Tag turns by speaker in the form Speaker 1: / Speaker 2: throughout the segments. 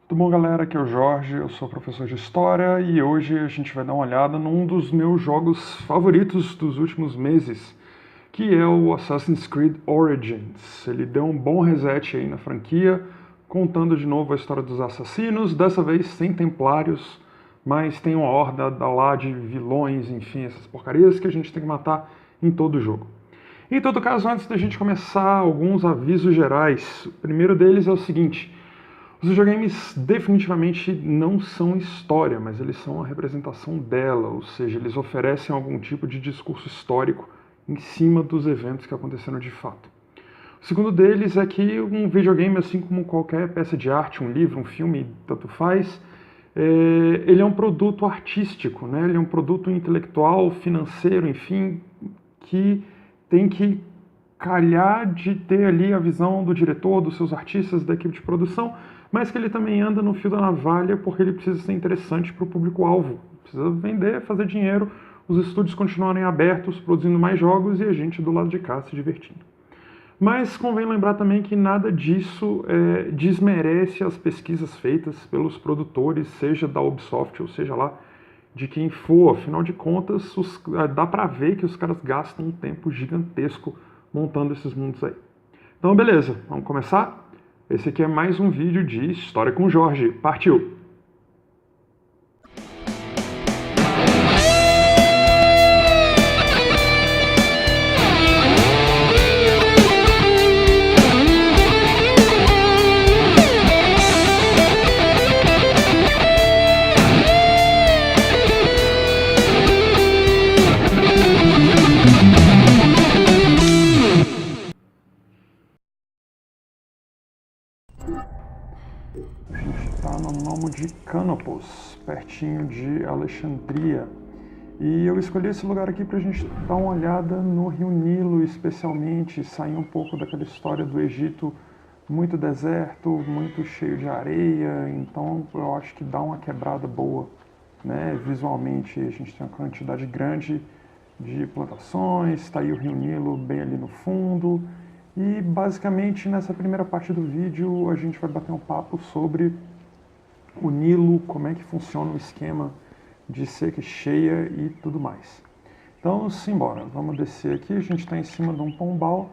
Speaker 1: Tudo bom, galera? Aqui é o Jorge, eu sou professor de História e hoje a gente vai dar uma olhada num dos meus jogos favoritos dos últimos meses, que é o Assassin's Creed Origins. Ele deu um bom reset aí na franquia, contando de novo a história dos assassinos, dessa vez sem templários, mas tem uma horda da lá de vilões, enfim, essas porcarias que a gente tem que matar em todo o jogo. Em todo caso, antes da gente começar, alguns avisos gerais. O primeiro deles é o seguinte: os videogames definitivamente não são história, mas eles são a representação dela, ou seja, eles oferecem algum tipo de discurso histórico em cima dos eventos que aconteceram de fato. O segundo deles é que um videogame, assim como qualquer peça de arte, um livro, um filme, tanto faz, ele é um produto artístico, né? Ele é um produto intelectual, financeiro, enfim, que tem que calhar de ter ali a visão do diretor, dos seus artistas, da equipe de produção, mas que ele também anda no fio da navalha porque ele precisa ser interessante para o público-alvo. Precisa vender, fazer dinheiro, os estúdios continuarem abertos, produzindo mais jogos e a gente do lado de cá se divertindo. Mas convém lembrar também que nada disso desmerece as pesquisas feitas pelos produtores, seja da Ubisoft ou seja lá de quem for. Afinal de contas, dá pra ver que os caras gastam um tempo gigantesco montando esses mundos aí. Então, beleza, vamos começar? Esse aqui é mais um vídeo de História com Jorge. Partiu! A gente está no Nomo de Canopus, pertinho de Alexandria. E eu escolhi esse lugar aqui para a gente dar uma olhada no Rio Nilo, especialmente, sair um pouco daquela história do Egito muito deserto, muito cheio de areia. Então eu acho que dá uma quebrada boa, né? Visualmente a gente tem uma quantidade grande de plantações, está aí o Rio Nilo bem ali no fundo. E basicamente nessa primeira parte do vídeo a gente vai bater um papo sobre o Nilo, como é que funciona o esquema de seca e cheia e tudo mais. Então simbora, vamos descer aqui, a gente está em cima de um pombal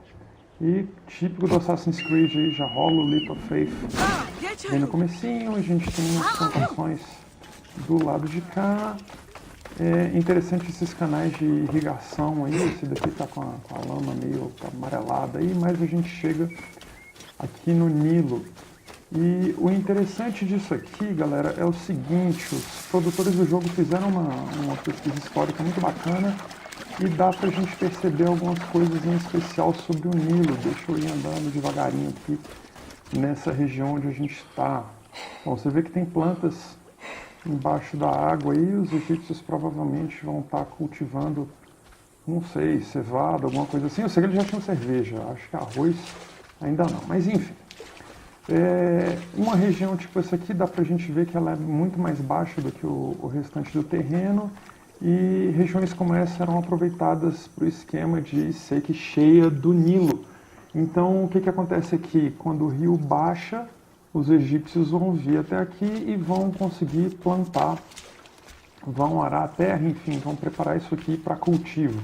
Speaker 1: e típico do Assassin's Creed aí, já rola o Leap of Faith bem no comecinho, a gente tem as plantações do lado de cá. É interessante esses canais de irrigação aí, esse daqui tá com a lama meio amarelada aí, mas a gente chega aqui no Nilo. E o interessante disso aqui, galera, é o seguinte: os produtores do jogo fizeram uma pesquisa histórica muito bacana e dá pra gente perceber algumas coisas em especial sobre o Nilo. Deixa eu ir andando devagarinho aqui nessa região onde a gente está. Bom, você vê que tem plantas embaixo da água aí, os egípcios provavelmente vão estar cultivando, não sei, cevada, alguma coisa assim. Eu sei que eles já tinham cerveja, acho que arroz ainda não, mas enfim. Uma região tipo essa aqui dá pra gente ver que ela é muito mais baixa do que o restante do terreno, e regiões como essa eram aproveitadas para o esquema de seca e cheia do Nilo. Então o que acontece aqui? Quando o rio baixa, os egípcios vão vir até aqui e vão conseguir plantar, vão arar a terra, enfim, vão preparar isso aqui para cultivo.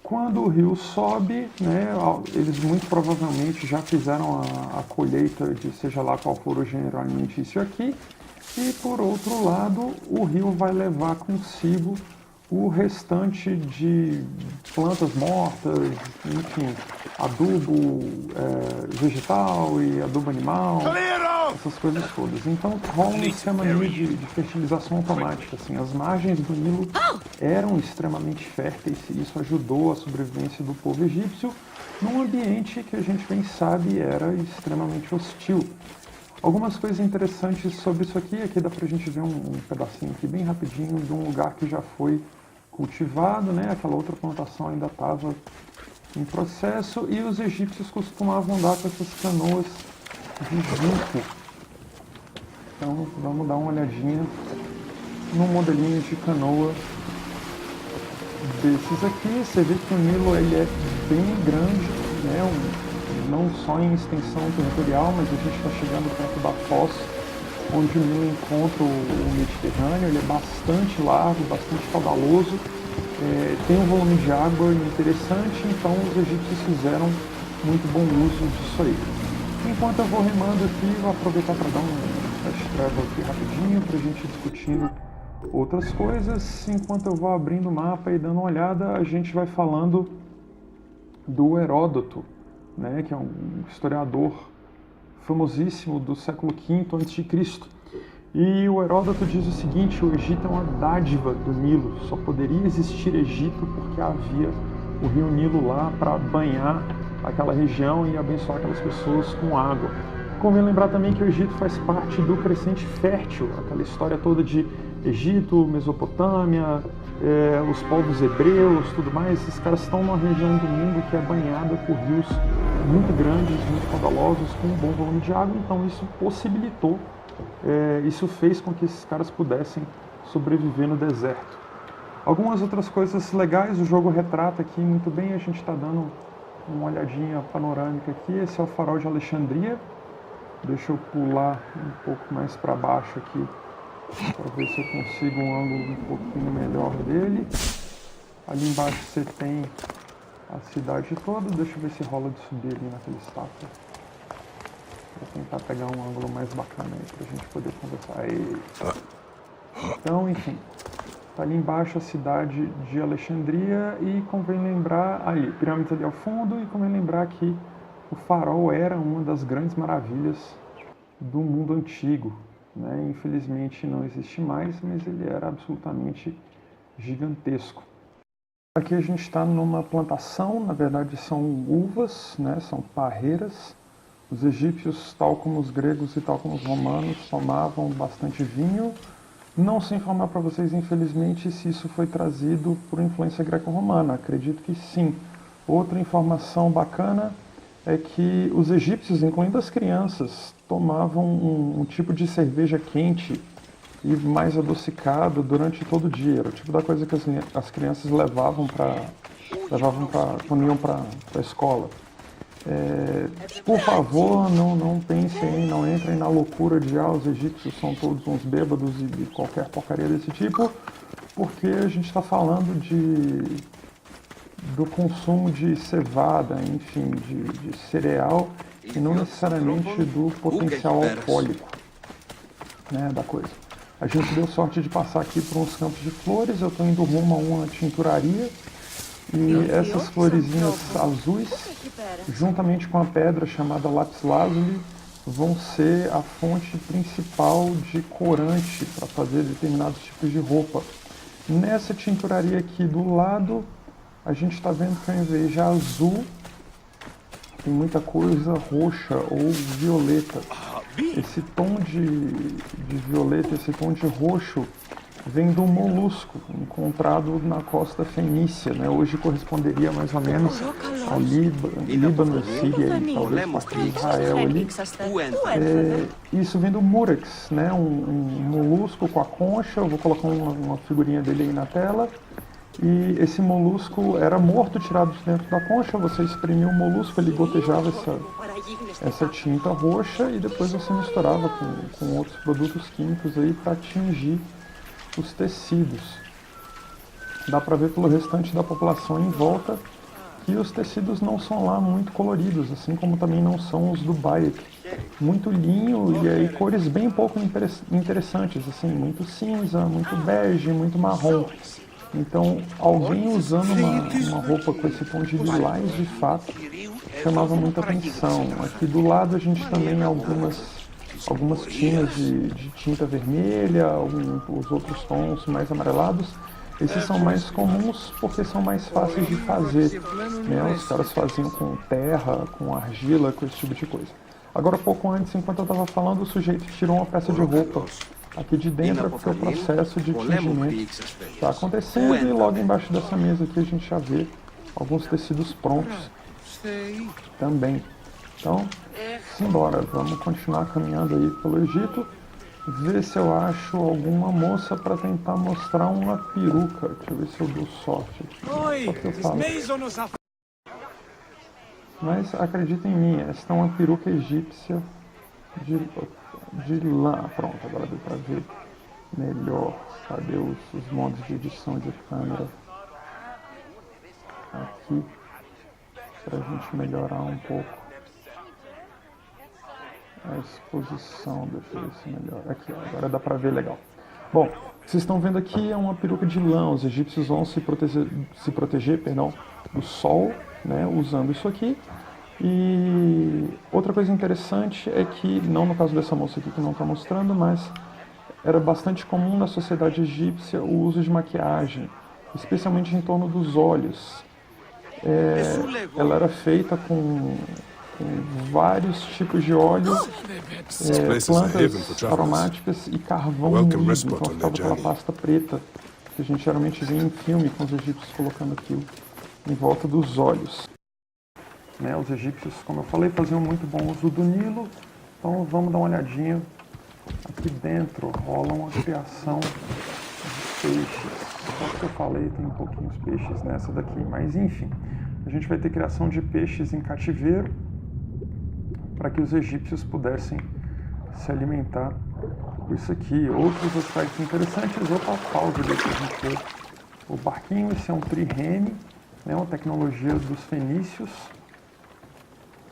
Speaker 1: Quando o rio sobe, né, eles muito provavelmente já fizeram a colheita de seja lá qual for o gênero alimentício aqui, e por outro lado o rio vai levar consigo o restante de plantas mortas, enfim, adubo vegetal e adubo animal, essas coisas todas. Então rola um esquema de fertilização automática. Assim, as margens do Nilo eram extremamente férteis e isso ajudou a sobrevivência do povo egípcio num ambiente que a gente bem sabe era extremamente hostil. Algumas coisas interessantes sobre isso aqui dá pra gente ver um pedacinho aqui bem rapidinho de um lugar que já foi cultivado, né? Aquela outra plantação ainda estava em processo e os egípcios costumavam andar com essas canoas de junco. Então vamos dar uma olhadinha no modelinho de canoa desses aqui. Você vê que o Nilo ele é bem grande, né? Não só em extensão territorial, mas a gente está chegando perto da foz onde o Nilo encontra o Mediterrâneo. Ele é bastante largo, bastante caudaloso, tem um volume de água interessante, então os egípcios fizeram muito bom uso disso aí. Enquanto eu vou remando aqui, vou aproveitar para dar um fast travel aqui rapidinho, para a gente ir discutindo outras coisas. Enquanto eu vou abrindo o mapa e dando uma olhada, a gente vai falando do Heródoto, né, que é um historiador famosíssimo do século V a.C. E o Heródoto diz o seguinte: o Egito é uma dádiva do Nilo, só poderia existir Egito porque havia o rio Nilo lá para banhar aquela região e abençoar aquelas pessoas com água. Convém lembrar também que o Egito faz parte do crescente fértil, aquela história toda de Egito, Mesopotâmia, os povos hebreus, tudo mais. Esses caras estão numa região do mundo que é banhada por rios muito grandes, muito caudalosos, com um bom volume de água, então isso possibilitou, isso fez com que esses caras pudessem sobreviver no deserto. Algumas outras coisas legais o jogo retrata aqui muito bem, a gente está dando uma olhadinha panorâmica aqui. Esse é o farol de Alexandria. Deixa eu pular um pouco mais para baixo aqui, para ver se eu consigo um ângulo um pouquinho melhor dele. Ali embaixo você tem a cidade toda. Deixa eu ver se rola de subir ali naquela estátua. Vou tentar pegar um ângulo mais bacana aí para a gente poder conversar. Aí. Então, enfim, está ali embaixo a cidade de Alexandria e convém lembrar, ali, pirâmides ali ao fundo, e convém lembrar que o farol era uma das grandes maravilhas do mundo antigo, né? Infelizmente não existe mais, mas ele era absolutamente gigantesco. Aqui a gente está numa plantação, na verdade são uvas, né? São parreiras. Os egípcios, tal como os gregos e tal como os romanos, tomavam bastante vinho. Não sei informar para vocês, infelizmente, se isso foi trazido por influência greco-romana. Acredito que sim. Outra informação bacana é que os egípcios, incluindo as crianças, tomavam um tipo de cerveja quente e mais adocicado durante todo o dia. Era o tipo da coisa que as crianças levavam quando iam para a escola. Por favor, não pensem, não entrem na loucura de os egípcios são todos uns bêbados e qualquer porcaria desse tipo, porque a gente está falando do consumo de cevada, enfim, de cereal, e não necessariamente do potencial alcoólico, né, da coisa. A gente deu sorte de passar aqui por uns campos de flores. Eu estou indo rumo a uma tinturaria, e essas florezinhas azuis, juntamente com a pedra chamada lápis lazuli, vão ser a fonte principal de corante para fazer determinados tipos de roupa. Nessa tinturaria aqui do lado, a gente está vendo que ao invés de azul, tem muita coisa roxa ou violeta. Esse tom de violeta, esse tom de roxo, vem do molusco encontrado na costa fenícia, né? Hoje corresponderia mais ou menos ao Líbano, Síria e talvez parte de Israel ali. Isso vem do murex, né? Um molusco com a concha. Eu vou colocar uma figurinha dele aí na tela. E esse molusco era morto, tirado de dentro da concha. Você espremia o molusco, ele gotejava essa tinta roxa e depois você misturava com outros produtos químicos aí para atingir os tecidos. Dá para ver pelo restante da população em volta que os tecidos não são lá muito coloridos, assim como também não são os do Bayek. Muito linho e aí cores bem pouco interessantes, assim, muito cinza, muito bege, muito marrom. Então, alguém usando uma roupa com esse tom de lilás, de fato, chamava muita atenção. Aqui do lado a gente também tem algumas tinas de tinta vermelha, os outros tons mais amarelados. Esses são mais comuns porque são mais fáceis de fazer, né? Os caras faziam com terra, com argila, com esse tipo de coisa. Agora, pouco antes, enquanto eu estava falando, o sujeito tirou uma peça de roupa aqui de dentro, porque o processo de tingimento está acontecendo, e logo embaixo dessa mesa aqui a gente já vê alguns tecidos prontos também. Então, simbora, vamos continuar caminhando aí pelo Egito, ver se eu acho alguma moça para tentar mostrar uma peruca. Deixa eu ver se eu dou sorte aqui. Só que eu falo. Mas acredita em mim, esta é uma peruca egípcia de lã. Pronto, agora deu para ver melhor. Cadê os modos de edição de câmera? Aqui, para a gente melhorar um pouco a exposição. Deixa eu ver se melhor. Aqui, ó, agora dá para ver legal. Bom, vocês estão vendo aqui é uma peruca de lã. Os egípcios vão se proteger do sol, né, usando isso aqui. E outra coisa interessante é que, não no caso dessa moça aqui que não está mostrando, mas era bastante comum na sociedade egípcia o uso de maquiagem, especialmente em torno dos olhos. Ela era feita com vários tipos de óleo, plantas aromáticas e carvão moído. Então ficava aquela pasta preta que a gente geralmente vê em filme com os egípcios colocando aquilo em volta dos olhos. Né, os egípcios, como eu falei, faziam muito bom uso do Nilo. Então vamos dar uma olhadinha. Aqui dentro rola uma criação de peixes. Só que eu falei, tem pouquinhos peixes nessa daqui. Mas enfim, a gente vai ter criação de peixes em cativeiro para que os egípcios pudessem se alimentar com isso aqui. Outros aspectos interessantes. Opa, pausa daqui a gente vê o barquinho. Esse é um trireme, né, uma tecnologia dos fenícios.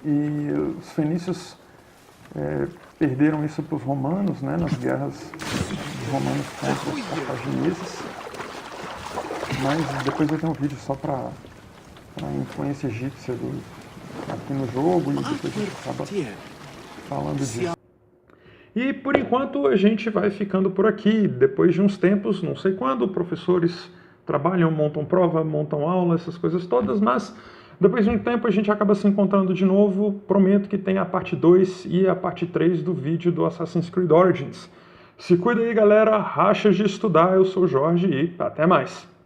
Speaker 1: E os fenícios perderam isso para os romanos, né, nas guerras dos romanos contra os cartagineses. Mas depois vai ter um vídeo só para a influência egípcia aqui no jogo, e depois a gente acaba falando disso. E por enquanto a gente vai ficando por aqui. Depois de uns tempos, não sei quando, professores trabalham, montam prova, montam aula, essas coisas todas, mas depois de um tempo a gente acaba se encontrando de novo. Prometo que tem a parte 2 e a parte 3 do vídeo do Assassin's Creed Origins. Se cuida aí, galera. Rachas de estudar. Eu sou o Jorge e até mais.